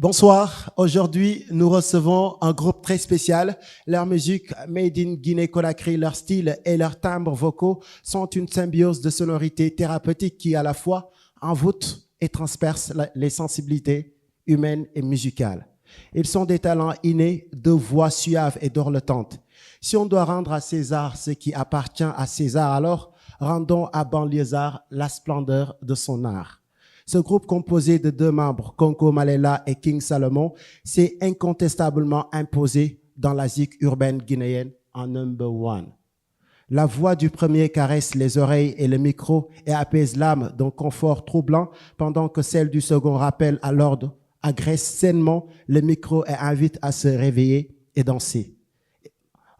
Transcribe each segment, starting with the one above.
Bonsoir, aujourd'hui nous recevons un groupe très spécial. Leur musique made in Guinée-Conakry, leur style et leurs timbres vocaux sont une symbiose de sonorités thérapeutiques qui à la fois envoûtent et transpercent les sensibilités humaines et musicales. Ils sont des talents innés, de voix suaves et dorlotantes. Si on doit rendre à César ce qui appartient à César, alors rendons à Banlieusard la splendeur de son art. Ce groupe composé de deux membres, Konko Malela et King Salomon, s'est incontestablement imposé dans la zik urbaine guinéenne en number one. La voix du premier caresse les oreilles et le micro et apaise l'âme d'un confort troublant, pendant que celle du second rappelle à l'ordre, agresse sainement le micro et invite à se réveiller et danser.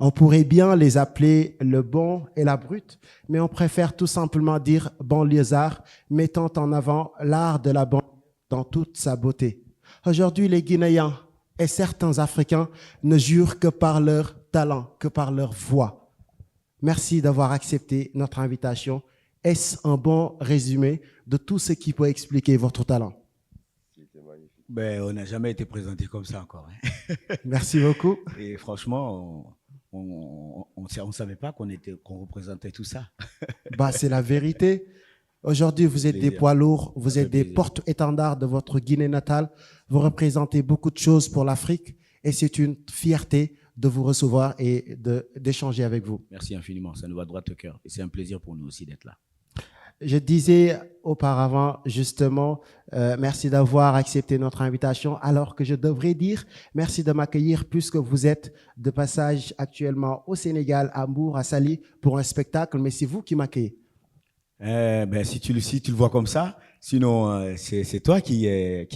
On pourrait bien les appeler le bon et la brute, mais on préfère tout simplement dire banlieusard, mettant en avant l'art de la banlieue dans toute sa beauté. Aujourd'hui, les Guinéens et certains Africains ne jurent que par leur talent, que par leur voix. Merci d'avoir accepté notre invitation. Est-ce un bon résumé de tout ce qui peut expliquer votre talent? Ben, on n'a jamais été présenté comme ça encore. Merci beaucoup. Et franchement, on ne savait pas qu'on représentait tout ça. Bah, c'est la vérité. Aujourd'hui, vous êtes des poids lourds, vous êtes des porte-étendards de votre Guinée natale. Vous représentez beaucoup de choses pour l'Afrique et c'est une fierté de vous recevoir et d'échanger avec vous. Merci infiniment, ça nous va droit au cœur. Et c'est un plaisir pour nous aussi d'être là. Je disais auparavant, justement, merci d'avoir accepté notre invitation, alors que je devrais dire merci de m'accueillir puisque vous êtes de passage actuellement au Sénégal, à Mbour, à Saly, pour un spectacle, mais c'est vous qui m'accueillez. Ben, si tu le vois comme ça, sinon c'est toi qui est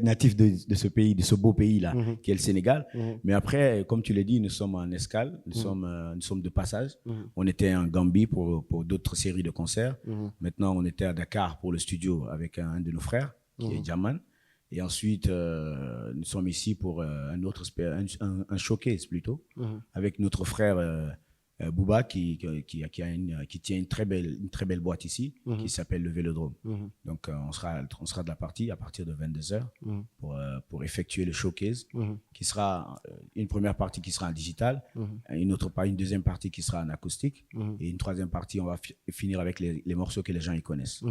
natif de ce pays, de ce beau pays-là, qui est le Sénégal. Mais après, comme tu l'as dit, nous sommes en escale, nous sommes de passage. On était en Gambie pour d'autres séries de concerts. Maintenant, on était à Dakar pour le studio avec un de nos frères, qui est Jaman. Et ensuite, nous sommes ici pour un showcase plutôt, avec notre frère Bouba qui tient une très belle boîte ici qui s'appelle le Vélodrome. Donc on sera de la partie à partir de 22h pour effectuer le showcase qui sera une première partie qui sera en digital, une deuxième partie qui sera en acoustique et une troisième partie on va finir avec les morceaux que les gens y connaissent.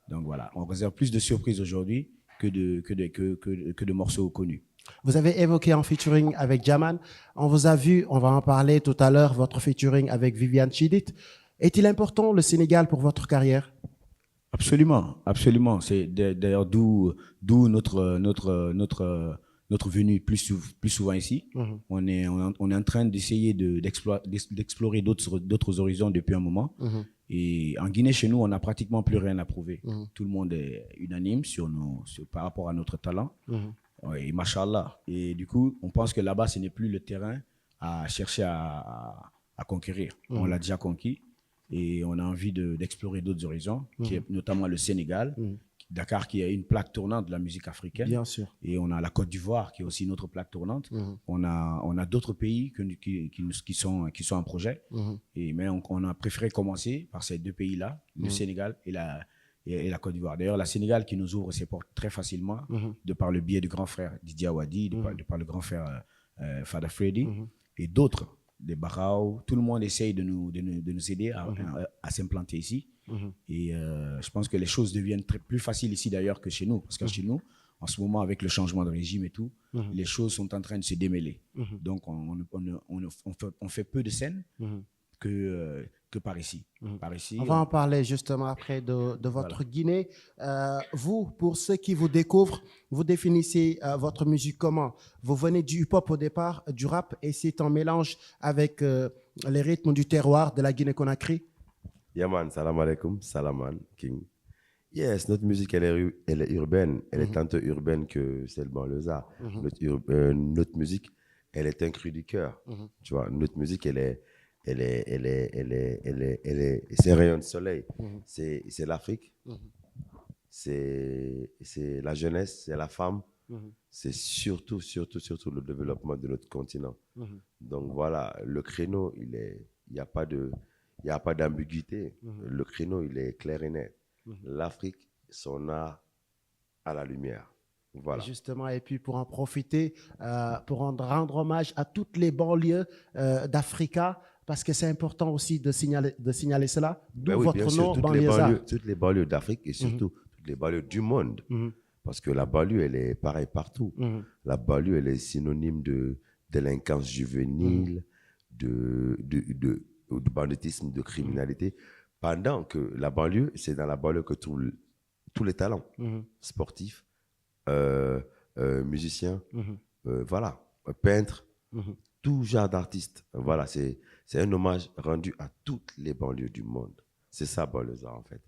Donc voilà, on réserve plus de surprises aujourd'hui que de morceaux connus. Vous avez évoqué un featuring avec Jaman. On vous a vu, on va en parler tout à l'heure, votre featuring avec Viviane Chidid. Est-il important le Sénégal pour votre carrière? Absolument, absolument. C'est d'ailleurs d'où notre venue plus souvent ici. On est en train d'essayer d'explorer d'autres horizons depuis un moment. Et en Guinée, chez nous, on n'a pratiquement plus rien à prouver. Tout le monde est unanime par rapport à notre talent. Et machallah. Et du coup, on pense que là-bas, ce n'est plus le terrain à chercher à conquérir. On l'a déjà conquis et on a envie d'explorer d'autres horizons, qui est notamment le Sénégal, Dakar qui est une plaque tournante de la musique africaine. Bien sûr. Et on a la Côte d'Ivoire qui est aussi une autre plaque tournante. On a d'autres pays qui sont en projet. Mais on a préféré commencer par ces deux pays-là, le Sénégal et la Côte d'Ivoire. D'ailleurs, la Sénégal qui nous ouvre ses portes très facilement, de par le biais du grand frère Didier Awadi, de par le grand frère Fada Freddy, et d'autres, des Barao. Tout le monde essaye de nous aider à s'implanter ici. Et je pense que les choses deviennent plus faciles ici d'ailleurs que chez nous. Parce que chez nous, en ce moment, avec le changement de régime et tout, les choses sont en train de se démêler. Donc, on fait peu de scènes que par ici. On va en parler justement après de votre Guinée. Vous, pour ceux qui vous découvrent, vous définissez votre musique comment? Vous venez du hip-hop au départ, du rap, et c'est un mélange avec les rythmes du terroir de la Guinée-Conakry. Yaman, salam alaikum, salaman, King. Yes, notre musique, elle est urbaine. Elle est tant urbaine que celle banlieusard. Notre musique, elle est un cri du cœur. Tu vois, notre musique, c'est un rayon de soleil. C'est l'Afrique, c'est la jeunesse, c'est la femme, c'est surtout le développement de notre continent. Donc voilà, le créneau, il n'y a pas d'ambiguïté. Le créneau, il est clair et net. L'Afrique, son art à la lumière. Voilà. Justement, et puis pour en profiter, pour rendre hommage à toutes les banlieues d'Africa, parce que c'est important aussi de signaler cela. D'où Ben oui, bien votre sûr, nom, banlieusard. toutes les banlieues d'Afrique et surtout toutes les banlieues du monde. Parce que la banlieue, elle est pareille partout. La banlieue, elle est synonyme de délinquance juvénile, de banditisme, de criminalité. Pendant que la banlieue, c'est dans la banlieue que tous les talents sportifs, musiciens, voilà, peintres, tout genre d'artistes. Voilà, c'est un hommage rendu à toutes les banlieues du monde. C'est ça, Banlieusard, en fait.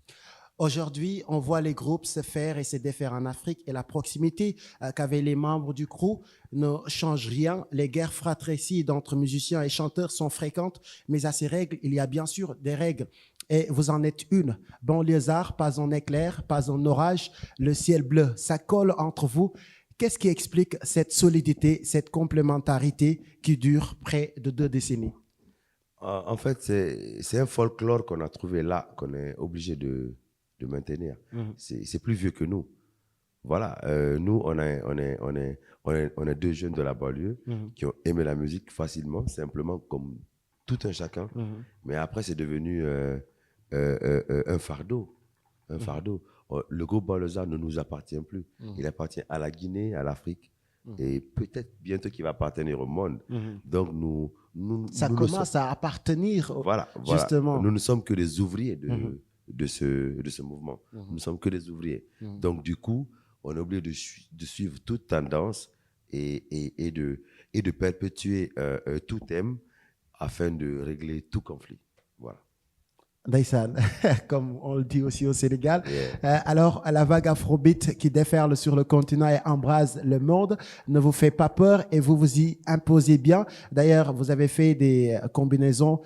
Aujourd'hui, on voit les groupes se faire et se défaire en Afrique et la proximité qu'avaient les membres du crew ne change rien. Les guerres fratricides entre musiciens et chanteurs sont fréquentes, mais à ces règles, il y a bien sûr des règles. Et vous en êtes une. Banlieusard, pas en éclair, pas en orage, le ciel bleu, ça colle entre vous. Qu'est-ce qui explique cette solidité, cette complémentarité qui dure près de 2 décennies? En fait, c'est un folklore qu'on a trouvé là, qu'on est obligé de maintenir. C'est plus vieux que nous. Voilà, nous, on est deux jeunes de la banlieue qui ont aimé la musique facilement, simplement comme tout un chacun. Mais après, c'est devenu un fardeau. Un fardeau. Le groupe Banlieusard ne nous appartient plus. Il appartient à la Guinée, à l'Afrique, et peut-être bientôt qu'il va appartenir au monde. Donc, ça commence à appartenir, voilà, justement. Nous ne sommes que des ouvriers de ce mouvement. Nous ne sommes que des ouvriers. Donc, du coup, on est obligé de suivre toute tendance et de perpétuer tout thème afin de régler tout conflit. Voilà. Daisan, comme on le dit aussi au Sénégal. Yeah. Alors, la vague afrobeat qui déferle sur le continent et embrase le monde ne vous fait pas peur et vous vous y imposez bien. D'ailleurs, vous avez fait des combinaisons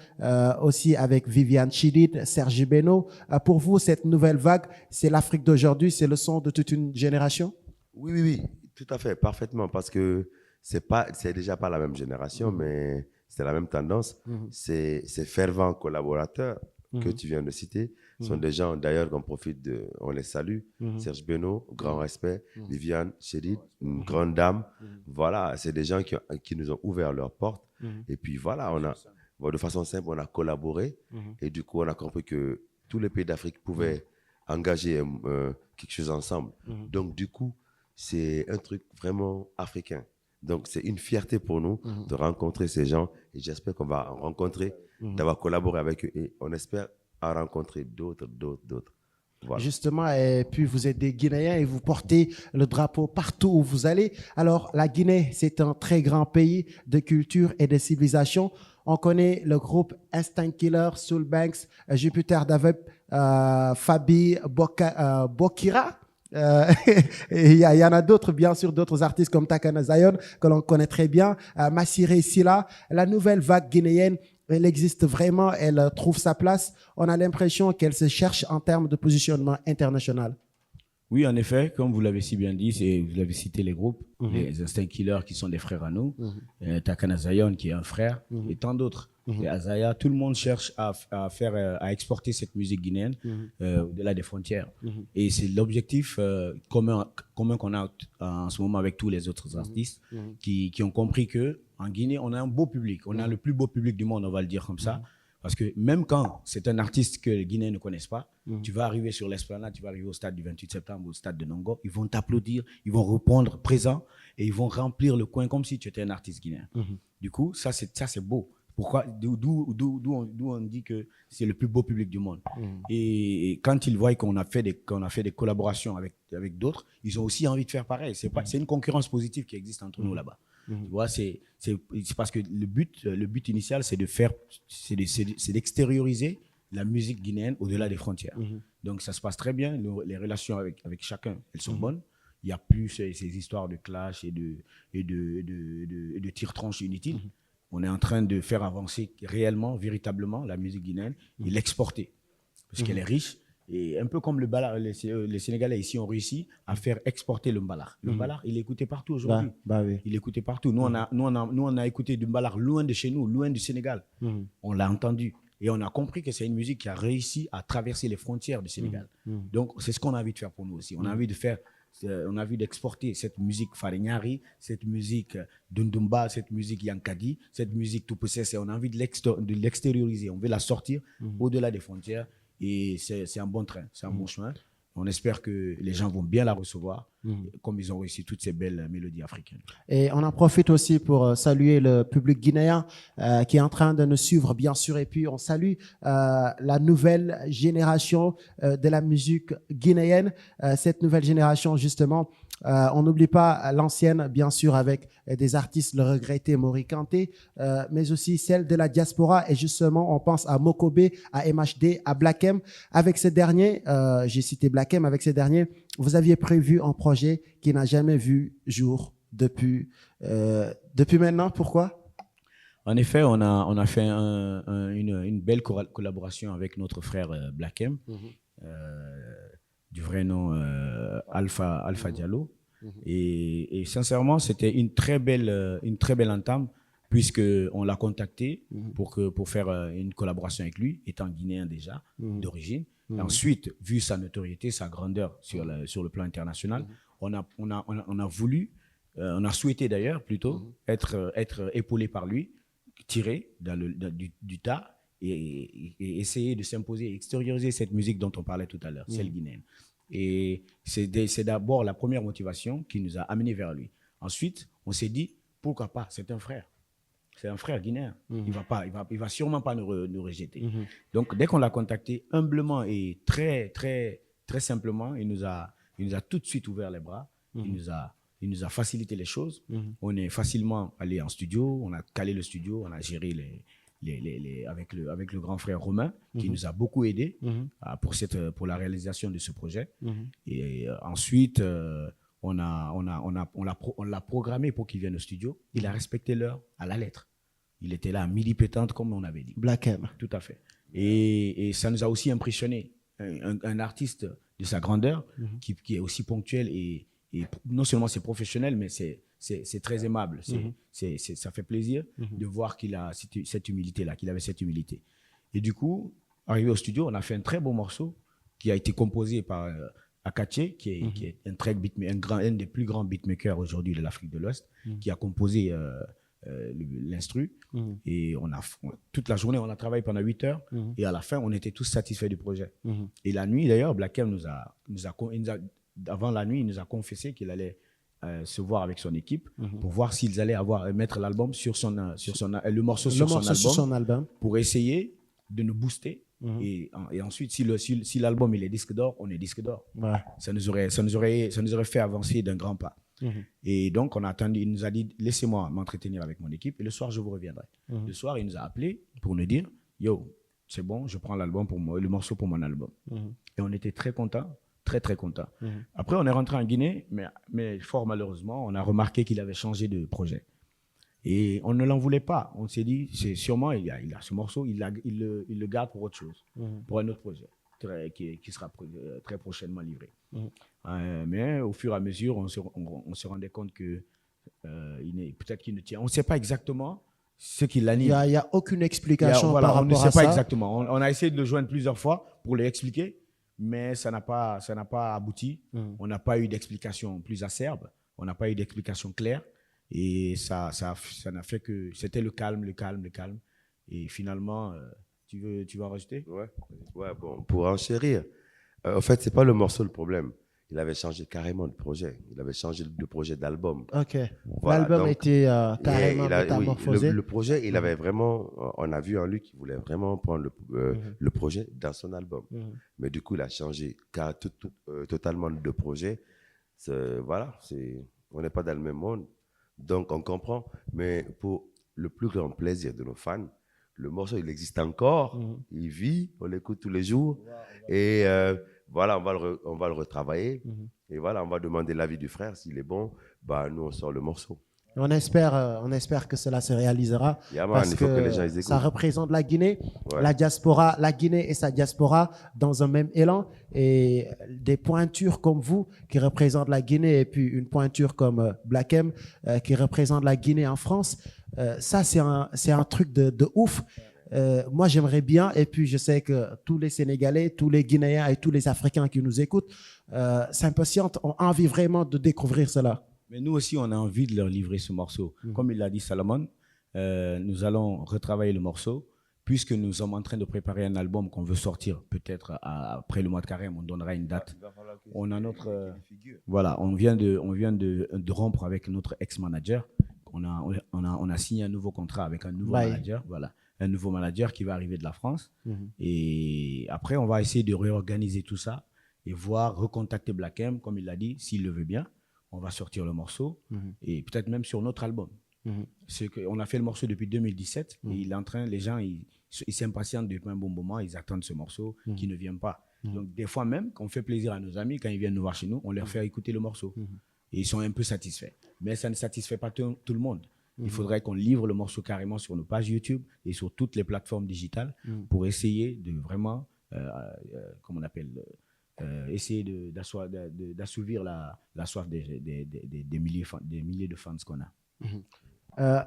aussi avec Viviane Chidid, Serge Beno. Pour vous, cette nouvelle vague, c'est l'Afrique d'aujourd'hui, c'est le son de toute une génération? Oui, tout à fait, parfaitement, parce que c'est déjà pas la même génération, mais c'est la même tendance. Ces fervents collaborateurs que tu viens de citer sont des gens, d'ailleurs, on les salue. Serge Beno, grand respect. Viviane Chedid, une grande dame. Voilà, c'est des gens qui nous ont ouvert leurs portes. Et puis voilà, de façon simple, on a collaboré. Et du coup, on a compris que tous les pays d'Afrique pouvaient engager quelque chose ensemble. Donc, du coup, c'est un truc vraiment africain. Donc, c'est une fierté pour nous de rencontrer ces gens et j'espère qu'on va rencontrer, d'avoir collaboré avec eux et on espère en rencontrer d'autres. Voilà. Justement, et puis vous êtes des Guinéens et vous portez le drapeau partout où vous allez. Alors, la Guinée, c'est un très grand pays de culture et de civilisation. On connaît le groupe Instinct Killer, Soul Banks, Jupiter Davep, Fabi Bokira. Il y en a d'autres, bien sûr, d'autres artistes comme Takana Zion, que l'on connaît très bien, Massiré Silla. La nouvelle vague guinéenne, elle existe vraiment, elle trouve sa place. On a l'impression qu'elle se cherche en termes de positionnement international. Oui, en effet, comme vous l'avez si bien dit, vous avez cité les groupes, les Instinct Killers qui sont des frères à nous, Takana Zion qui est un frère, et tant d'autres. Et Azaya, tout le monde cherche à exporter cette musique guinéenne au-delà des frontières. Et c'est l'objectif commun qu'on a en ce moment avec tous les autres artistes qui ont compris que en Guinée, on a un beau public. On a le plus beau public du monde, on va le dire comme ça. Parce que même quand c'est un artiste que les Guinéens ne connaissent pas, tu vas arriver sur l'Esplanade, tu vas arriver au stade du 28 septembre, au stade de Nongo, ils vont t'applaudir, ils vont répondre présent et ils vont remplir le coin comme si tu étais un artiste guinéen. Du coup, ça c'est beau. Pourquoi? D'où on dit que c'est le plus beau public du monde. Et quand ils voient qu'on a fait des collaborations avec d'autres, ils ont aussi envie de faire pareil. C'est une concurrence positive qui existe entre nous là-bas. Tu vois, c'est parce que le but initial, c'est d'extérioriser la musique guinéenne au-delà des frontières. Donc ça se passe très bien. Les relations avec chacun, elles sont bonnes. Il n'y a plus ces histoires de clash et de tir-tranche inutiles. On est en train de faire avancer réellement, véritablement, la musique guinéenne et l'exporter. Parce qu'elle est riche. Et un peu comme le mbalar, les Sénégalais ici ont réussi à faire exporter le mbalar. Le mbalar, il est écouté partout aujourd'hui. Oui. Il est écouté partout. Nous, on a écouté du mbalar loin de chez nous, loin du Sénégal. On l'a entendu. Et on a compris que c'est une musique qui a réussi à traverser les frontières du Sénégal. Donc, c'est ce qu'on a envie de faire pour nous aussi. On a envie de faire On a envie d'exporter cette musique Farignari, cette musique Dundumba, cette musique Yankadi, cette musique Tupusese. On a envie de l'extérioriser. On veut la sortir au-delà des frontières. Et c'est un bon train, c'est un bon chemin. On espère que les gens vont bien la recevoir, comme ils ont réussi toutes ces belles mélodies africaines. Et on en profite aussi pour saluer le public guinéen qui est en train de nous suivre, bien sûr. Et puis, on salue la nouvelle génération de la musique guinéenne. Cette nouvelle génération, justement, on n'oublie pas l'ancienne, bien sûr, avec des artistes, le regretté Mori Kanté, mais aussi celle de la diaspora. Et justement, on pense à Mokobe, à MHD, à Black M. Avec ces derniers, j'ai cité Black M, avec ces derniers, vous aviez prévu un projet qui n'a jamais vu jour depuis maintenant. Pourquoi? En effet, on a fait une belle collaboration avec notre frère Black M, du vrai nom Alpha Diallo. Et sincèrement, c'était une très belle entame, puisqu'on l'a contacté pour faire une collaboration avec lui, étant guinéen déjà, d'origine. Et ensuite, vu sa notoriété, sa grandeur sur le plan international, on a souhaité d'ailleurs plutôt être épaulé par lui, tiré du tas et essayer de s'imposer, extérioriser cette musique dont on parlait tout à l'heure, celle guinéenne. Et c'est d'abord la première motivation qui nous a amenés vers lui. Ensuite, on s'est dit, pourquoi pas, c'est un frère. C'est un frère guinéen. Il va sûrement pas nous rejeter. Donc, dès qu'on l'a contacté, humblement et très, très, très simplement, il nous a tout de suite ouvert les bras. Il nous a facilité les choses. On est facilement allé en studio, on a calé le studio, on a géré avec le grand frère Romain, qui nous a beaucoup aidé pour la réalisation de ce projet. Et ensuite, on l'a programmé pour qu'il vienne au studio. Il a respecté l'heure à la lettre. Il était là à midi pétante, comme on avait dit. Black M. Tout à fait. Et ça nous a aussi impressionné. Un artiste de sa grandeur, qui est aussi ponctuel et non seulement c'est professionnel, mais c'est très aimable. Ça fait plaisir de voir qu'il a cette humilité-là, qu'il avait cette humilité. Et du coup, arrivé au studio, on a fait un très beau morceau qui a été composé par Akache, qui est un des plus grands beatmakers aujourd'hui de l'Afrique de l'Ouest, qui a composé l'instru. Et toute la journée, on a travaillé pendant 8 heures. Et à la fin, on était tous satisfaits du projet. Et la nuit, d'ailleurs, Black M avant la nuit, il nous a confessé qu'il allait se voir avec son équipe pour voir s'ils allaient mettre l'album le morceau sur son album pour essayer de nous booster. Et ensuite, si l'album il est disque d'or, on est disque d'or. Ouais. Ça nous aurait fait avancer d'un grand pas. Et donc, on a attendu, il nous a dit, laissez-moi m'entretenir avec mon équipe et le soir, je vous reviendrai. Le soir, il nous a appelé pour nous dire, yo, c'est bon, je prends le morceau pour mon album. Et on était très contents. Très, très content. Après, on est rentré en Guinée, mais fort malheureusement, on a remarqué qu'il avait changé de projet. Et on ne l'en voulait pas. On s'est dit, c'est sûrement, il a ce morceau, il le garde pour autre chose, pour un autre projet qui sera très prochainement livré. Mais au fur et à mesure, on se rendait compte que peut-être qu'il ne tient. On ne sait pas exactement ce qui l'anime. Il n'y a aucune explication par rapport à ça. On ne sait pas exactement. On a essayé de le joindre plusieurs fois pour lui expliquer. Mais ça n'a pas abouti. On n'a pas eu d'explication plus acerbe. On n'a pas eu d'explication claire. Et ça n'a fait que c'était le calme. Et finalement, tu veux en rajouter? Ouais, bon, pour enchérir. En fait, c'est pas le morceau le problème. Il avait changé carrément de projet. Il avait changé de projet d'album. Ok. Voilà, l'album était carrément métamorphosé. Le projet, il avait vraiment. On a vu en lui qu'il voulait vraiment prendre le projet dans son album. Mais du coup, il a changé totalement de projet. Voilà, on n'est pas dans le même monde. Donc, on comprend. Mais pour le plus grand plaisir de nos fans, le morceau, il existe encore. Il vit. On l'écoute tous les jours. Et voilà, on va le retravailler. Et voilà, on va demander l'avis du frère. S'il est bon, bah, nous, on sort le morceau. On espère que cela se réalisera. Parce il faut que les gens écoutent. Ça représente la Guinée, la diaspora, la Guinée et sa diaspora dans un même élan. Et des pointures comme vous qui représentent la Guinée et puis une pointure comme Black M qui représente la Guinée en France, ça, c'est un truc de ouf. moi, j'aimerais bien, et puis je sais que tous les Sénégalais, tous les Guinéens et tous les Africains qui nous écoutent s'impatientent, ont envie vraiment de découvrir cela. Mais nous aussi, on a envie de leur livrer ce morceau. Comme il l'a dit Salomon, nous allons retravailler le morceau, puisque nous sommes en train de préparer un album qu'on veut sortir peut-être après le mois de carême. On donnera une date. On a notre, voilà, on vient de rompre avec notre ex-manager. On a signé un nouveau contrat avec un nouveau manager. Voilà, un nouveau manager qui va arriver de la France. Et après, on va essayer de réorganiser tout ça et voir, recontacter Black M, comme il l'a dit, s'il le veut bien. On va sortir le morceau et peut-être même sur notre album. On a fait le morceau depuis 2017 et il est en train, les gens, ils s'impatientent depuis un bon moment, ils attendent ce morceau qui ne vient pas. Donc, des fois même, quand on fait plaisir à nos amis, quand ils viennent nous voir chez nous, on leur fait écouter le morceau. Et ils sont un peu satisfaits. Mais ça ne satisfait pas tout le monde. Il faudrait qu'on livre le morceau carrément sur nos pages YouTube et sur toutes les plateformes digitales pour essayer de vraiment, comment on appelle, essayer d'assouvir la soif des milliers de fans qu'on a.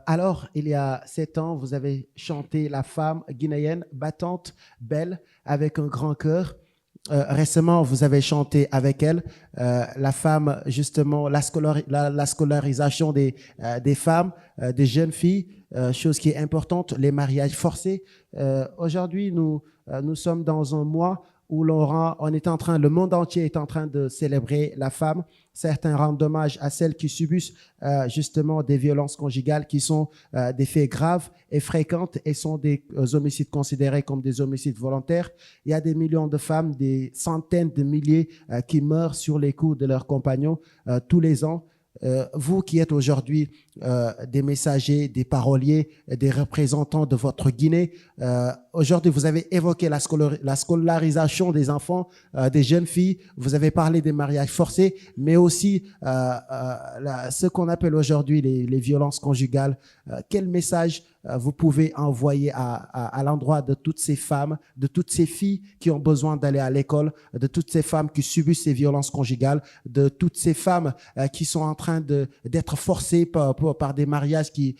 Alors, il y a 7 ans, vous avez chanté La femme guinéenne, battante, belle, avec un grand cœur. Récemment, vous avez chanté avec elle la femme, justement, la scolarisation des femmes, des jeunes filles, chose qui est importante, les mariages forcés. Aujourd'hui, nous sommes dans un mois où le monde entier est en train de célébrer la femme. Certains rendent hommage à celles qui subissent justement des violences conjugales qui sont des faits graves et fréquentes et sont des homicides considérés comme des homicides volontaires. Il y a des millions de femmes, des centaines de milliers qui meurent sur les coups de leurs compagnons tous les ans. Vous qui êtes aujourd'hui des messagers, des paroliers, des représentants de votre Guinée, aujourd'hui vous avez évoqué la scolarisation des enfants, des jeunes filles, vous avez parlé des mariages forcés, mais aussi ce qu'on appelle aujourd'hui les violences conjugales. Quel message vous pouvez envoyer à l'endroit de toutes ces femmes, de toutes ces filles qui ont besoin d'aller à l'école, de toutes ces femmes qui subissent ces violences conjugales, de toutes ces femmes qui sont en train d'être forcées par des mariages qui...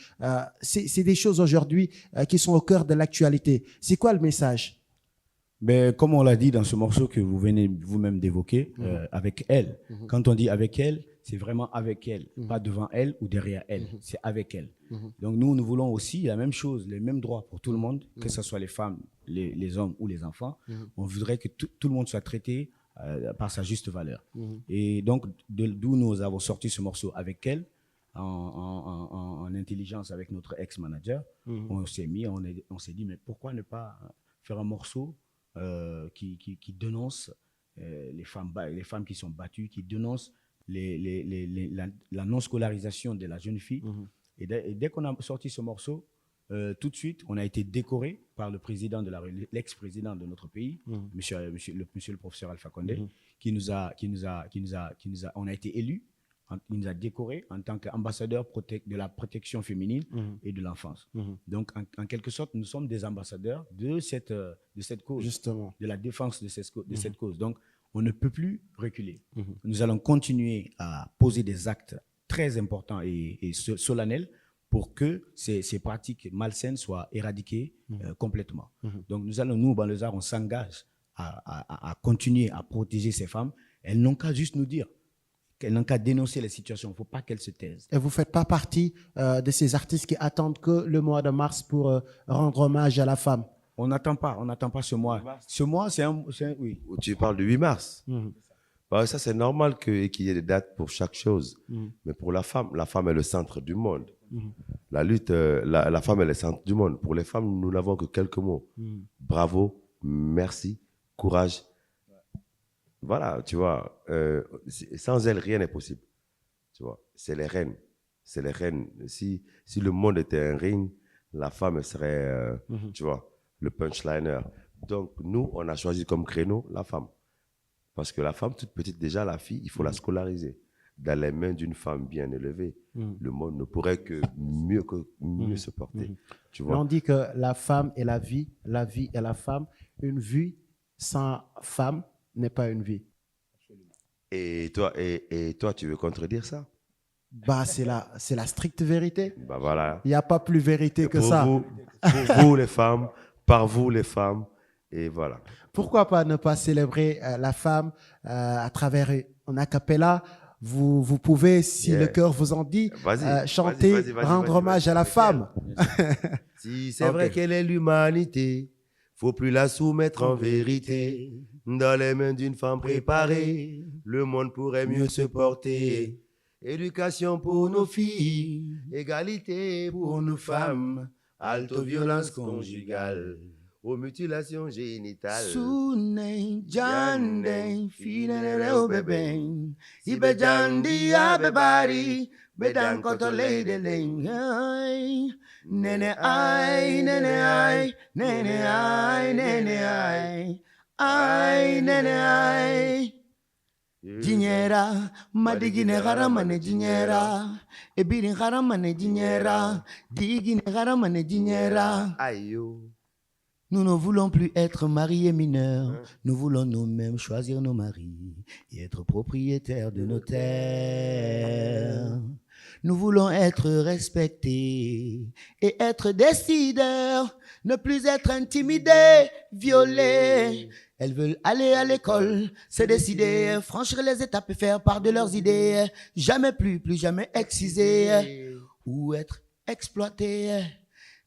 c'est des choses aujourd'hui qui sont au cœur de l'actualité. C'est quoi le message? Mais comme on l'a dit dans ce morceau que vous venez vous-même d'évoquer, avec elle. Quand on dit avec elle, c'est vraiment avec elle, pas devant elle ou derrière elle, c'est avec elle. Donc nous voulons aussi la même chose, les mêmes droits pour tout le monde, que ce soit les femmes, les hommes ou les enfants. On voudrait que tout le monde soit traité par sa juste valeur. Et donc, d'où nous avons sorti ce morceau avec elle, en intelligence avec notre ex-manager. On s'est dit, mais pourquoi ne pas faire un morceau qui dénonce les femmes qui sont battues, qui dénoncent la non-scolarisation de la jeune fille. Et dès qu'on a sorti ce morceau, tout de suite, on a été décoré par l'ex-président de notre pays, monsieur le professeur Alpha Condé, on a été élu, il nous a décoré en tant qu'ambassadeur de la protection féminine et de l'enfance. Donc, en quelque sorte, nous sommes des ambassadeurs de cette cause, justement, de la défense de cette cause. Donc, on ne peut plus reculer. Nous allons continuer à poser des actes très importants et solennels pour que ces pratiques malsaines soient éradiquées complètement. Donc, nous, Banlieusards, on s'engage à continuer à protéger ces femmes. Elles n'ont qu'à juste nous dire, qu'elles n'ont qu'à dénoncer les situations. Il ne faut pas qu'elles se taisent. Et vous ne faites pas partie de ces artistes qui attendent que le mois de mars pour rendre hommage à la femme? On n'attend pas ce mois. Ce mois, oui. Tu parles du 8 mars. Ça, c'est normal qu'il y ait des dates pour chaque chose. Mais pour la femme est le centre du monde. La lutte, la femme est le centre du monde. Pour les femmes, nous n'avons que quelques mots. Bravo, merci, courage. Voilà, tu vois, sans elles, rien n'est possible. Tu vois, c'est les reines. C'est les reines. Si le monde était un ring, la femme serait, tu vois, le punchliner. Donc, nous, on a choisi comme créneau la femme. Parce que la femme, toute petite, déjà, la fille, il faut la scolariser. Dans les mains d'une femme bien élevée, le monde ne pourrait que mieux se porter. Tu vois? On dit que la femme est la vie est la femme. Une vie sans femme n'est pas une vie. Et toi, tu veux contredire ça? Bah, c'est la stricte vérité. Bah voilà. Il n'y a pas plus vérité que ça. Pour vous, les femmes, par vous les femmes. Et voilà. Pourquoi pas ne pas célébrer la femme à travers un a cappella? Vous pouvez, si le cœur vous en dit, chanter, rendre hommage à la femme. Si c'est vrai qu'elle est l'humanité, faut plus la soumettre en vérité. Dans les mains d'une femme préparée, le monde pourrait mieux se porter. Éducation pour nos filles, égalité pour nos femmes, halte aux violences conjugales, aux mutilations génitales. Sune jande finere obebe ibe jandi abebari bedan koto leide leng nene ai nene ai nene ai nene ai ai nene ai Jinyera, madigine garamane jinyera, ebirin garamane jinyera, digine garamane jinyera. Aïe. Nous ne voulons plus être mariés mineurs, nous voulons nous-mêmes choisir nos maris et être propriétaires de nos terres. Nous voulons être respectés et être décideurs, ne plus être intimidés, violés. Elles veulent aller à l'école, se décider, franchir les étapes et faire part de leurs idées. Jamais plus jamais excisés ou être exploités.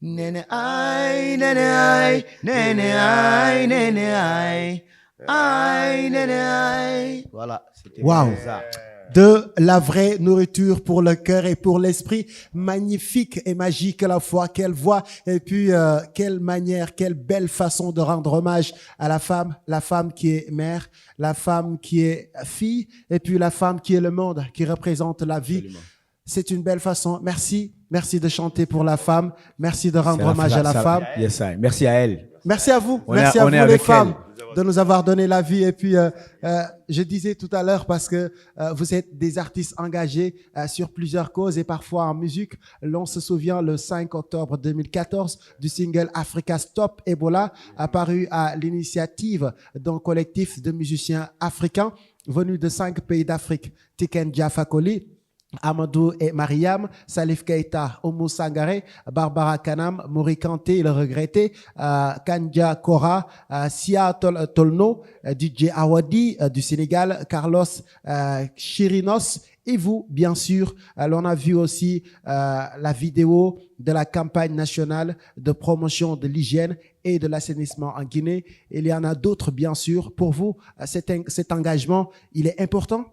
Nene ai, nene ai, nene ai, nene ai, ai, nene ai. Voilà, c'était ça. De la vraie nourriture pour le cœur et pour l'esprit, magnifique et magique à la fois, quelle voix, et puis quelle manière, quelle belle façon de rendre hommage à la femme qui est mère, la femme qui est fille, et puis la femme qui est le monde, qui représente la vie. Absolument. C'est une belle façon. Merci de chanter pour la femme, merci de rendre hommage à la femme. Yes, merci à elle. Merci à vous, merci à vous les femmes de nous avoir donné la vie. Et puis, je disais tout à l'heure, parce que vous êtes des artistes engagés sur plusieurs causes et parfois en musique. L'on se souvient le 5 octobre 2014 du single Africa Stop Ebola, apparu à l'initiative d'un collectif de musiciens africains venus de 5 pays d'Afrique. Tiken Jah Fakoly, Amadou et Mariam, Salif Keita, Oumou Sangaré, Barbara Kanam, Mori Kanté, le regretté, Kanja Kora, Sia Tolno, DJ Awadi du Sénégal, Carlos Chirinos, et vous, bien sûr. On a vu aussi la vidéo de la campagne nationale de promotion de l'hygiène et de l'assainissement en Guinée. Il y en a d'autres, bien sûr. Pour vous, cet engagement, il est important?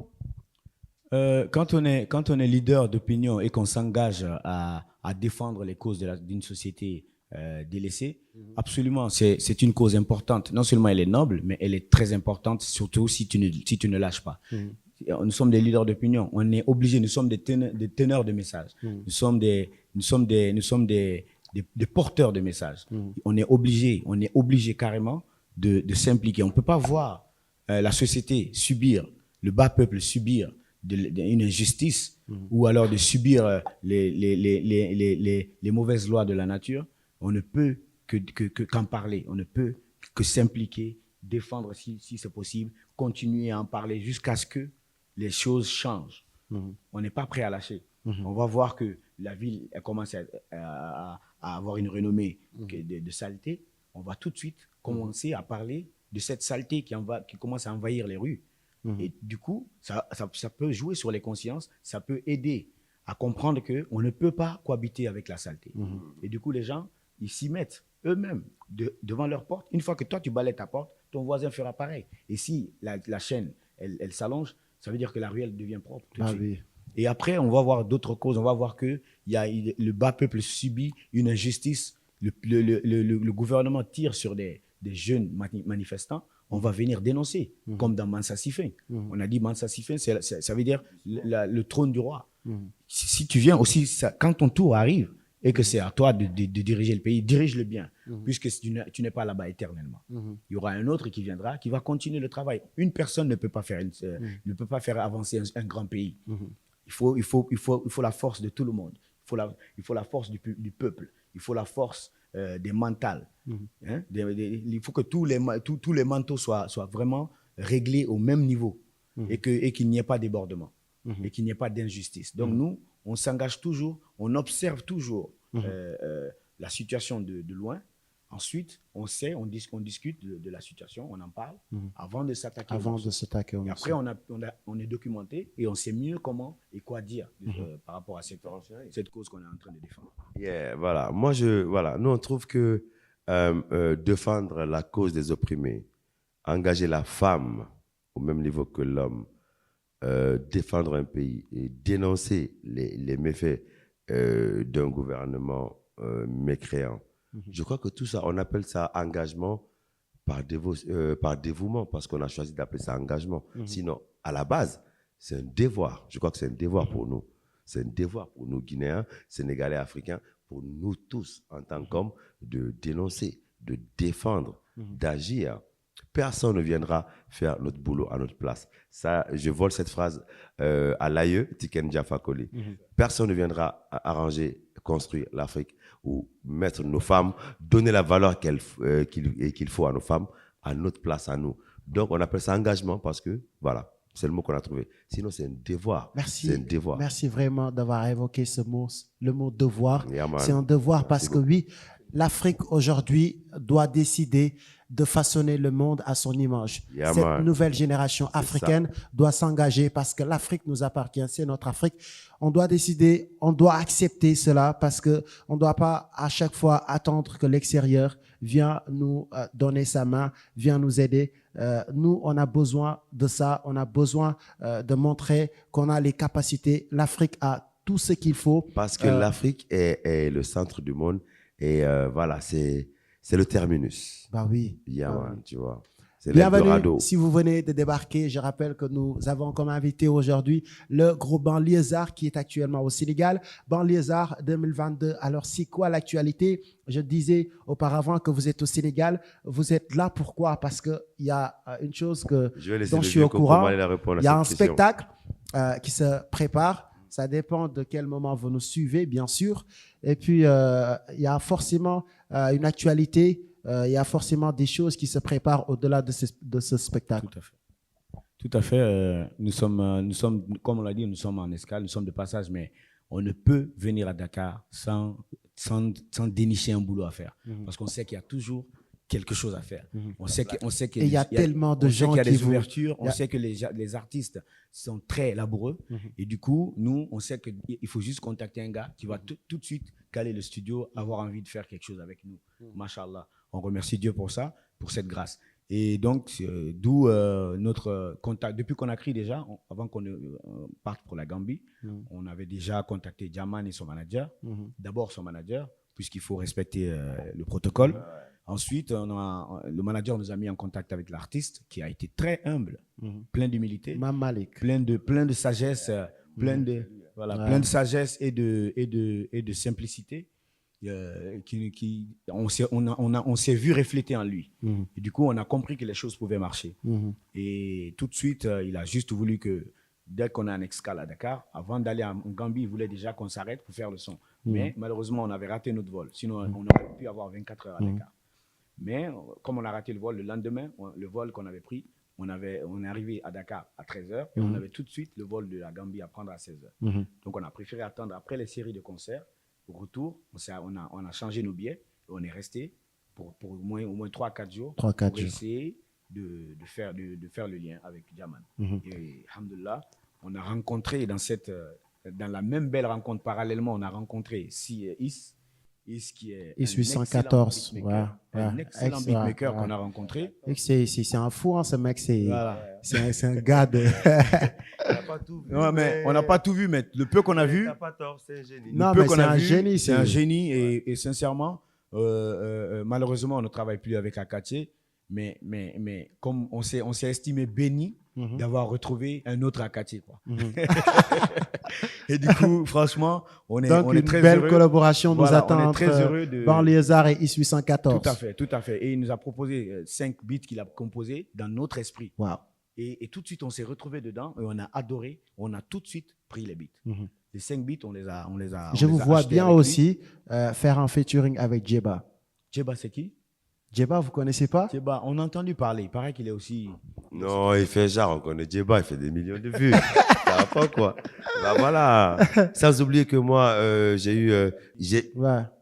Quand on est leader d'opinion et qu'on s'engage à défendre les causes d'une société délaissée, absolument, c'est une cause importante. Non seulement elle est noble, mais elle est très importante, surtout si tu ne lâches pas. Nous sommes des leaders d'opinion. On est obligés. Nous sommes des teneurs de messages. Nous sommes des porteurs de messages. On est obligé carrément de s'impliquer. On ne peut pas voir la société subir, le bas peuple subir une injustice ou alors de subir les mauvaises lois de la nature. On ne peut qu'en parler, on ne peut que s'impliquer, défendre si c'est possible, continuer à en parler jusqu'à ce que les choses changent. On n'est pas prêt à lâcher. On va voir que la ville elle commence à avoir une renommée de saleté. On va tout de suite commencer à parler de cette saleté qui commence à envahir les rues. Et du coup, ça peut jouer sur les consciences, ça peut aider à comprendre qu'on ne peut pas cohabiter avec la saleté. Et du coup, les gens, ils s'y mettent eux-mêmes devant leur porte. Une fois que toi, tu balayes ta porte, ton voisin fera pareil. Et si la chaîne, elle s'allonge, ça veut dire que la ruelle devient propre tout de suite. Oui. Et après, on va voir d'autres causes. On va voir que le bas peuple subit une injustice. Le gouvernement tire sur des jeunes manifestants. On va venir dénoncer, comme dans Mansa Sifin. On a dit Mansa Sifin, ça veut dire le trône du roi. Si tu viens aussi, quand ton tour arrive et que c'est à toi de diriger le pays, dirige-le bien, puisque tu n'es pas là-bas éternellement. Il y aura un autre qui viendra, qui va continuer le travail. Une personne ne peut pas faire avancer un grand pays. Il faut la force de tout le monde. Il faut la force du peuple. Il faut la force des mentales. Hein? Il faut que tous les manteaux soient vraiment réglés au même niveau et qu'il n'y ait pas débordement et qu'il n'y ait pas d'injustice. Donc nous, on s'engage toujours, on observe toujours la situation de loin Ensuite, on sait, on discute de la situation, on en parle avant de s'attaquer. Avant de s'attaquer au Et après, on est documenté et on sait mieux comment et quoi dire par rapport à cette cause qu'on est en train de défendre. Yeah, voilà. Nous, on trouve que défendre la cause des opprimés, engager la femme au même niveau que l'homme, défendre un pays et dénoncer les méfaits d'un gouvernement mécréant. Je crois que tout ça, on appelle ça engagement par dévouement, parce qu'on a choisi d'appeler ça engagement. Sinon, à la base, c'est un devoir. Je crois que c'est un devoir pour nous. C'est un devoir pour nous, Guinéens, Sénégalais, Africains, pour nous tous, en tant qu'hommes, de dénoncer, de défendre, d'agir. Personne ne viendra faire notre boulot à notre place. Ça, je vole cette phrase à l'aïeux, Tiken Jaffa Koli. Personne ne viendra arranger, construire l'Afrique ou mettre nos femmes, donner la valeur qu'il faut à nos femmes, à notre place, à nous. Donc, on appelle ça engagement parce que, voilà, c'est le mot qu'on a trouvé. Sinon, c'est un devoir. Merci. C'est un devoir. Merci vraiment d'avoir évoqué ce mot, le mot devoir. Yeah, man. C'est un devoir parce que oui, l'Afrique aujourd'hui doit décider de façonner le monde à son image. Yeah, Cette man. nouvelle génération africaine doit s'engager parce que l'Afrique nous appartient, c'est notre Afrique. On doit décider, on doit accepter cela parce que on ne doit pas à chaque fois attendre que l'extérieur vienne nous donner sa main, vienne nous aider. Nous, on a besoin de ça, on a besoin de montrer qu'on a les capacités. L'Afrique a tout ce qu'il faut. Parce que l'Afrique est le centre du monde et voilà, c'est le terminus. Bah oui. Yeah, Bah man, oui. tu vois. C'est l'Eldorado. Bienvenue, si vous venez de débarquer, je rappelle que nous avons comme invité aujourd'hui le groupe Banlieusards qui est actuellement au Sénégal. Banlieusards 2022. Alors, c'est quoi l'actualité? Je disais auparavant que vous êtes au Sénégal. Vous êtes là pourquoi? Parce qu'il y a une chose dont je suis au courant. Il y a un spectacle qui se prépare. Ça dépend de quel moment vous nous suivez, bien sûr. Et puis, il y a forcément une actualité. Il y a forcément des choses qui se préparent au-delà de ce spectacle. Tout à fait. Tout à fait. Nous sommes, comme on l'a dit, nous sommes en escale, nous sommes de passage, mais on ne peut venir à Dakar sans dénicher un boulot à faire. Parce qu'on sait qu'il y a toujours quelque chose à faire. On sait qu'il y a tellement de gens qui ont des qui ouvertures, on sait que les artistes sont très laboureux. Et du coup, nous, on sait qu'il faut juste contacter un gars qui va tout de suite caler le studio, avoir envie de faire quelque chose avec nous. Mashallah. On remercie Dieu pour ça, pour cette grâce. Et donc, d'où notre contact. Depuis qu'on a créé déjà, avant qu'on parte pour la Gambie, on avait déjà contacté Jaman et son manager. D'abord son manager, puisqu'il faut respecter le protocole. Ensuite, le manager nous a mis en contact avec l'artiste qui a été très humble, plein d'humilité, plein de sagesse, plein de sagesse et de simplicité. On s'est vu refléter en lui. Et du coup, on a compris que les choses pouvaient marcher. Et tout de suite, il a juste voulu que, dès qu'on a un escale à Dakar, avant d'aller en Gambie, il voulait déjà qu'on s'arrête pour faire le son. Mais malheureusement, on avait raté notre vol. Sinon, on aurait pu avoir 24 heures à Dakar. Mais comme on a raté le vol, le lendemain, le vol qu'on avait pris, on est arrivé à Dakar à 13h et on avait tout de suite le vol de la Gambie à prendre à 16h. Donc, on a préféré attendre après les séries de concerts. Au retour, on a changé nos billets et on est resté pour au moins 3-4 jours pour essayer de faire le lien avec Jaman. Et alhamdoulilah, on a rencontré dans la même belle rencontre, parallèlement, on a rencontré Is qui est Is 814, un excellent beatmaker qu'on a rencontré. C'est un fou, hein, ce mec, c'est un gars de... Non, mais on n'a pas tout vu, mais le peu qu'on a vu, c'est un génie. C'est un génie et sincèrement, malheureusement, on ne travaille plus avec Akache, mais comme on s'est estimé béni d'avoir retrouvé un autre Akache, quoi. Et du coup, franchement, on est très heureux. Donc, une belle collaboration nous attend on est très heureux de Banlieusards et Is 814. Tout à fait. Et il nous a proposé 5 beats qu'il a composés dans notre esprit. Wow. Et tout de suite, on s'est retrouvés dedans et on a adoré. On a tout de suite pris les beats. Les 5 beats, on les a. Je vous vois bien aussi faire un featuring avec Djeba. Djeba, c'est qui? Djeba, vous connaissez pas? Djeba, on a entendu parler. Il paraît qu'il est aussi. Non, il fait genre, on connaît Djeba, il fait des millions de vues. Ça va pas, quoi. Bah voilà. Sans oublier que moi, j'ai eu.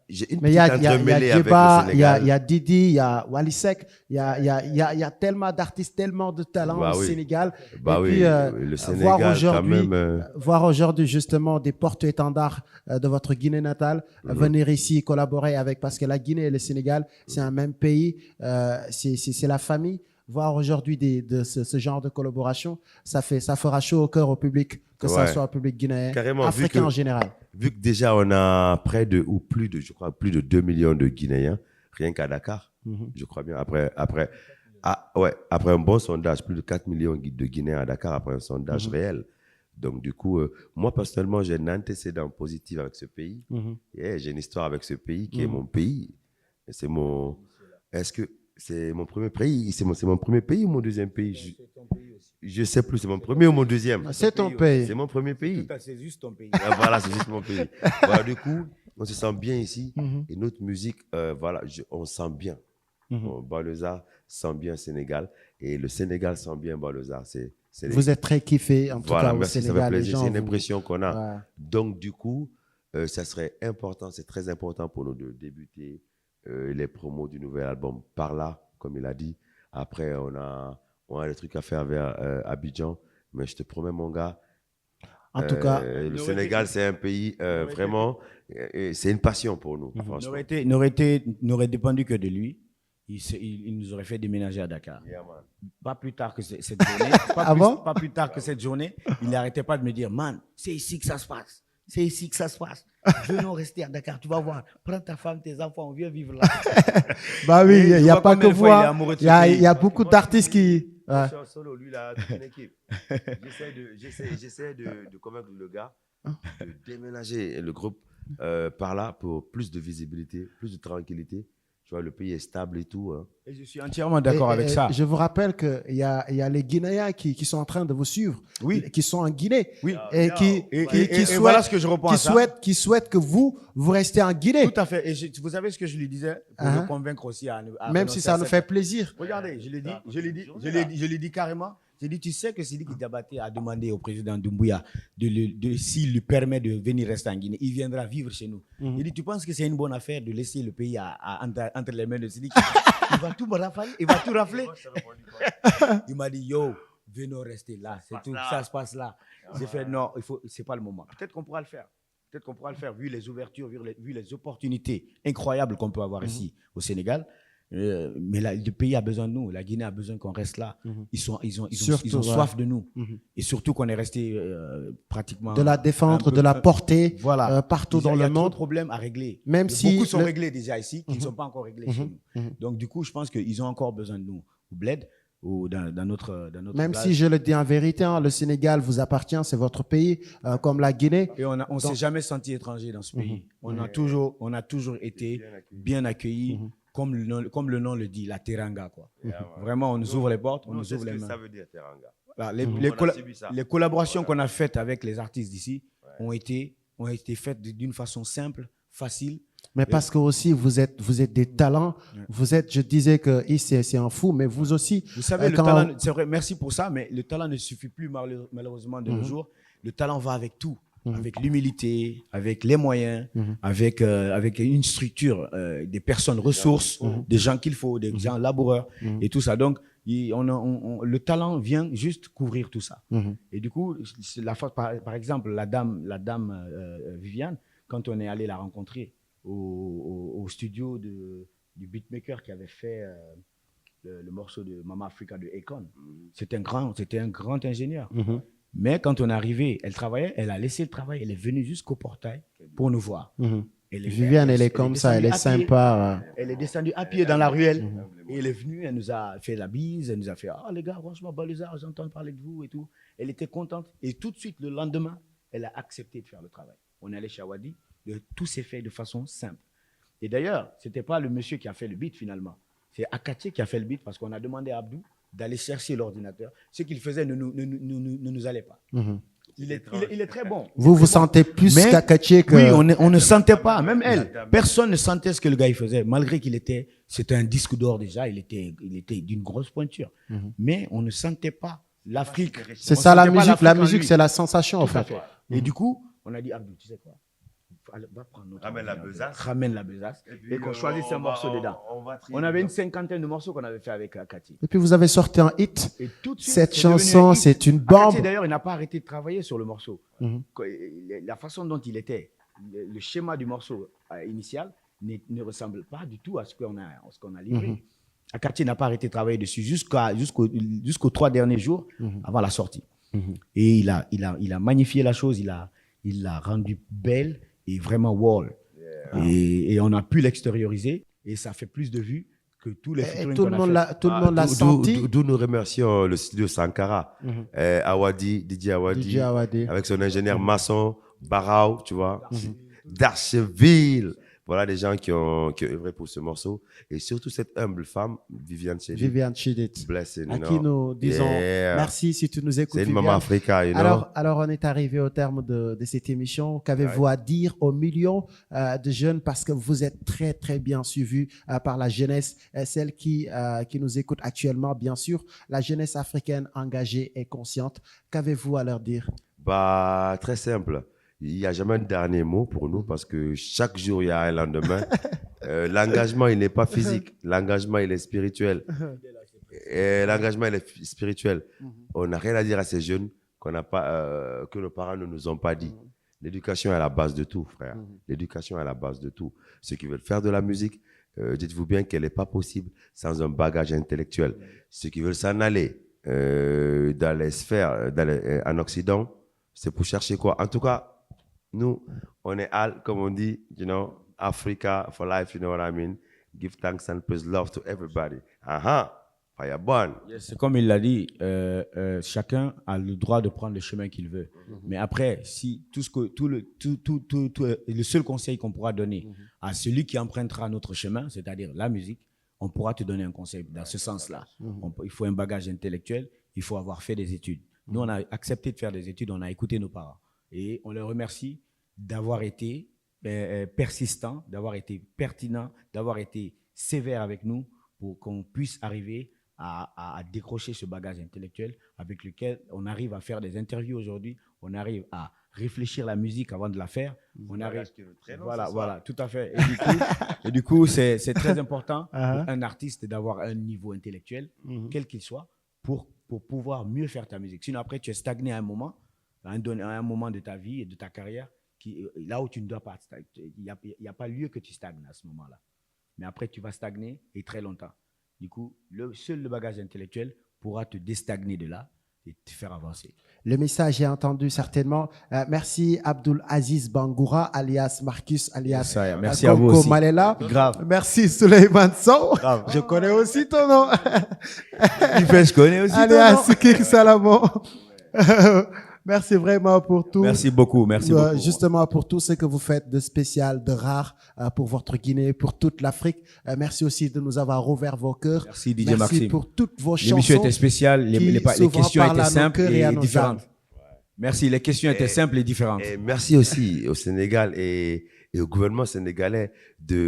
j'ai une Mais il y petite a entremêlée avec le Djeba, il Sénégal. y a Didi, il y a Wally Seck, il y a tellement d'artistes, tellement de talents Bah au oui. Sénégal. Bah Et oui, puis, le Sénégal, quand même. voir aujourd'hui justement des porte-étendards de votre Guinée natale venir ici collaborer avec, parce que la Guinée et le Sénégal, c'est un même pays, c'est la famille. Voir aujourd'hui de ce genre de collaboration, ça fera chaud au cœur au public, que ça Ouais. soit au public guinéen, Carrément, africain en général. vu que déjà on a près de, ou plus de, je crois, plus de 2 millions de Guinéens, rien qu'à Dakar, je crois bien. Après un bon sondage, plus de 4 millions de Guinéens à Dakar, après un sondage réel. Donc, du coup, moi, personnellement, j'ai un antécédent positif avec ce pays. Yeah, j'ai une histoire avec ce pays qui est mon pays. C'est mon. Est-ce que c'est mon premier pays? C'est mon premier pays ou mon deuxième pays? Je sais plus, c'est mon premier ou mon deuxième? C'est ton pays. C'est mon premier pays. C'est juste ton pays. Ah, voilà, c'est juste mon pays. Voilà, du coup, on se sent bien ici. Et notre musique, voilà, on sent bien. Banlieusard sent bien Sénégal. Et le Sénégal sent bien Banlieusard. Vous êtes très kiffé, en tout voilà, cas, au merci, Sénégal. ça fait plaisir. Les gens C'est une vous- impression qu'on a. Ouais. Donc, du coup, ça serait important, c'est très important pour nous de débuter les promos du nouvel album par là, comme il a dit. Après, on a des trucs à faire vers Abidjan. Mais je te promets, mon gars, En tout cas, le Sénégal, c'est un pays vraiment, c'est une passion pour nous, franchement. N'aurait dépendu que de lui. Il nous aurait fait déménager à Dakar. Yeah, man. Pas plus tard que cette journée. Pas plus tard que cette journée, il n'arrêtait pas de me dire, man, c'est ici que ça se passe. C'est ici que ça se passe. Venons rester à Dakar, tu vas voir. Prends ta femme, tes enfants, on vient vivre là. bah oui, Et il je n'y a vois pas combien que de fois il est vous. amoureux de Il ce y a, pays. il y a beaucoup d'artistes qui. Ouais. Solo, lui, là, toute une équipe. J'essaie de convaincre le gars de déménager le groupe par là pour plus de visibilité, plus de tranquillité. Tu vois, le pays est stable et tout. Hein. Et je suis entièrement d'accord avec ça. Je vous rappelle qu'il y a les Guinéens qui sont en train de vous suivre, Oui. qui sont en Guinée, Oui. et qui Et voilà ce que je reprends à ça. qui souhaitent que vous restez en Guinée, Tout à fait. Et vous savez ce que je lui disais pour le convaincre aussi à même si ça nous fait plaisir. Regardez, je l'ai dit carrément. J'ai dit, tu sais que Sidiki Diabaté a demandé au président Doumbouya s'il lui permet de venir rester en Guinée, il viendra vivre chez nous. Il dit, tu penses que c'est une bonne affaire de laisser le pays entre les mains de Sidiki? Il va tout me rafler, il va tout rafler. Il m'a dit, yo, venons rester là, c'est tout, ça se passe là. J'ai fait, non, c'est pas le moment. Peut-être qu'on pourra le faire. Peut-être qu'on pourra le faire, vu les ouvertures, vu les opportunités incroyables qu'on peut avoir ici au Sénégal. Mais le pays a besoin de nous, la Guinée a besoin qu'on reste là. Ils ont soif de nous. Et surtout qu'on est resté pratiquement... De la défendre, de la porter voilà. partout dans Il y le a trop de monde. problèmes à régler. Même si beaucoup sont réglés déjà ici, qui ne sont pas encore réglés chez nous. Donc du coup, je pense qu'ils ont encore besoin de nous. Au bled, ou dans notre Même village. si je le dis en vérité, hein, le Sénégal vous appartient, c'est votre pays, comme la Guinée. Et on ne s'est jamais senti étranger dans ce pays. On a toujours été bien accueillis, comme le nom le dit, la teranga, quoi. Vraiment, on nous ouvre les portes, on nous ouvre les mains. Ça veut dire Teranga. Voilà, On a subi ça. les collaborations qu'on a faites avec les artistes d'ici ont été faites d'une façon simple, facile. Mais parce que aussi vous êtes des talents, je disais que c'est un fou, mais vous aussi. Vous savez, le talent, c'est vrai, merci pour ça, mais le talent ne suffit plus malheureusement de nos jours. Le talent va avec tout, avec l'humilité, avec les moyens, avec une structure, des personnes ressources, des gens qu'il faut, des gens laboureurs et tout ça. Donc, le talent vient juste couvrir tout ça. Et du coup, par exemple, la dame Viviane, quand on est allé la rencontrer au studio du beatmaker qui avait fait le morceau de Mama Africa de Akon, c'était un grand ingénieur. Mais quand on est arrivé, elle a laissé le travail, elle est venue jusqu'au portail pour nous voir. Viviane, elle est comme ça, elle est sympa. Elle est descendue à pied dans la ruelle. Et elle est venue, elle nous a fait la bise, elle nous a fait « Ah les gars, franchement, Banlieusard, j'entends parler de vous et tout ». Elle était contente. Et tout de suite, le lendemain, elle a accepté de faire le travail. On est allé chez Awadi, tout s'est fait de façon simple. Et d'ailleurs, ce n'était pas le monsieur qui a fait le beat finalement. C'est Akache qui a fait le beat parce qu'on a demandé à Abdou d'aller chercher l'ordinateur. Ce qu'il faisait ne nous allait pas. Il est très bon. Vous sentez plus qu'Akache que... Oui, on ne sentait pas, même elle. Personne ne sentait ce que le gars il faisait, malgré c'était un disque d'or déjà, il était d'une grosse pointure. Mais on ne sentait pas l'Afrique. C'est ça la musique c'est la sensation en fait. Et du coup, on a dit, Abdou, tu sais quoi? Va prendre notre Ramène la ordinateur. besace. Ramène la besace. Et qu'on choisisse un morceau dedans. On avait une cinquantaine de morceaux qu'on avait fait avec Cathy. Et puis vous avez sorti un hit. Et tout de suite, Cette c'est devenu chanson, un hit. c'est une Cathy, bombe. d'ailleurs, il n'a pas arrêté de travailler sur le morceau. Mhm. La façon dont il était, le schéma du morceau initial ne ressemble pas du tout à ce qu'on a livré. Mhm. Cathy n'a pas arrêté de travailler dessus jusqu'aux 3 derniers jours avant la sortie. Et il a magnifié la chose, il l'a rendue belle et vraiment wall. Et on a pu l'extérioriser et ça fait plus de vues que tous les Et featuring tout le qu'on a monde fait. l'a, tout le monde l'a senti. D'où nous remercions le studio Sankara, Awadi, DJ Awadi, DJ Awadi. avec son ingénieur maçon, Barao, tu vois, d'Archeville. Voilà des gens qui ont œuvré pour ce morceau. Et surtout cette humble femme, Viviane Chedid. Viviane Chidit. Blessing, À you qui know. nous disons Yeah. merci si tu nous écoutes. C'est une Viviane. maman africaine, you know. Alors, on est arrivé au terme de cette émission. Qu'avez-vous à dire aux millions de jeunes parce que vous êtes très, très bien suivis par la jeunesse, celle qui nous écoute actuellement, bien sûr, la jeunesse africaine engagée et consciente. Qu'avez-vous à leur dire? Bah, très simple. Il n'y a jamais un dernier mot pour nous parce que chaque jour, il y a un lendemain. L'engagement, il n'est pas physique. L'engagement, il est spirituel. Et l'engagement, il est spirituel. On n'a rien à dire à ces jeunes qu'on n'a pas, que nos parents ne nous ont pas dit. L'éducation est à la base de tout, frère. L'éducation est à la base de tout. Ceux qui veulent faire de la musique, dites-vous bien qu'elle n'est pas possible sans un bagage intellectuel. Ceux qui veulent s'en aller dans les sphères, en Occident, c'est pour chercher quoi? En tout cas, nous, on est all, comme on dit, you know, Africa for life, you know what I mean? Give thanks and praise love to everybody. Fireborn. Yes, c'est comme il l'a dit, chacun a le droit de prendre le chemin qu'il veut. Mais après, si le seul conseil qu'on pourra donner à celui qui empruntera notre chemin, c'est-à-dire la musique, on pourra te donner un conseil dans ce sens-là. Il faut un bagage intellectuel, il faut avoir fait des études. Nous, on a accepté de faire des études, on a écouté nos parents. Et on leur remercie d'avoir été persistants, d'avoir été pertinents, d'avoir été sévères avec nous pour qu'on puisse arriver à décrocher ce bagage intellectuel avec lequel on arrive à faire des interviews aujourd'hui, on arrive à réfléchir la musique avant de la faire. On arrive, voilà, tout à fait. Et du coup, c'est très important pour un artiste d'avoir un niveau intellectuel, quel qu'il soit, pour pouvoir mieux faire ta musique. Sinon, après, tu es stagné à un moment de ta vie et de ta carrière, là où tu ne dois pas stagner. Il n'y a pas lieu que tu stagnes à ce moment-là. Mais après, tu vas stagner et très longtemps. Du coup, seul le bagage intellectuel pourra te déstagner de là et te faire avancer. Le message est entendu certainement. Merci Abdul Aziz Bangoura, alias Marcus, alias merci à vous aussi. Malela. Grave. Merci Suleiman Sow. Grave. Je connais aussi ton nom. Je connais aussi ton nom. Alias King Salamo. Merci vraiment pour tout. Merci beaucoup, merci beaucoup. Justement pour tout ce que vous faites de spécial, de rare pour votre Guinée, pour toute l'Afrique. Merci aussi de nous avoir ouvert vos cœurs. Merci DJ Merci Maxime. pour toutes vos chansons. L'émission était spéciale, les questions étaient simples et différentes. âmes. Merci, les questions étaient simples et différentes. Et merci aussi au Sénégal et au gouvernement sénégalais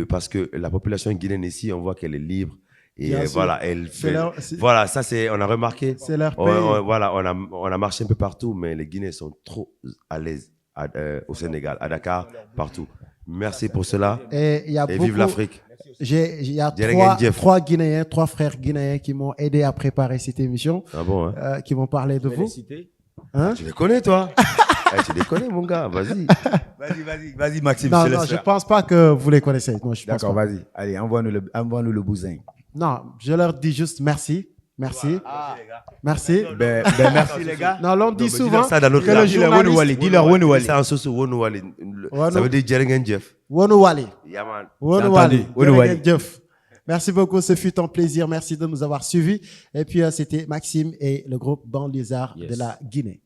parce que la population guinéenne ici, on voit qu'elle est libre. Et Bien sûr. voilà, elle fait. C'est Voilà, ça c'est, on a remarqué. C'est leur pays. Voilà, on a marché un peu partout, mais les Guinéens sont trop à l'aise au Sénégal, à Dakar, partout. Merci pour cela. Et il y a Et beaucoup. vive l'Afrique. Il y a Djerengen trois Guinéens, 3 frères guinéens qui m'ont aidé à préparer cette émission, Ah bon, hein? qui vont parler de vous. Hein? Tu les connais, toi? Tu les connais, mon gars, vas-y. Vas-y, Maxime. Non, je pense pas que vous les connaissez. Non, je pense D'accord, pas. vas-y. Allez, envoie-nous le bousin. Non, je leur dis juste merci. Merci. Merci. Merci, les gars. Non, l'on dit dis-leur souvent ça dans notre que le langue. journaliste... Dis-leur Wonouali. C'est un sous Wonouali. Ça veut dire Djerengen Jeff. Wonouali. Yaman. Wonouali. Wonouali. Djerengen Jeff. Merci beaucoup, ce fut un plaisir. Merci de nous avoir suivis. Et puis, c'était Maxime et le groupe Banlieusard de la Guinée.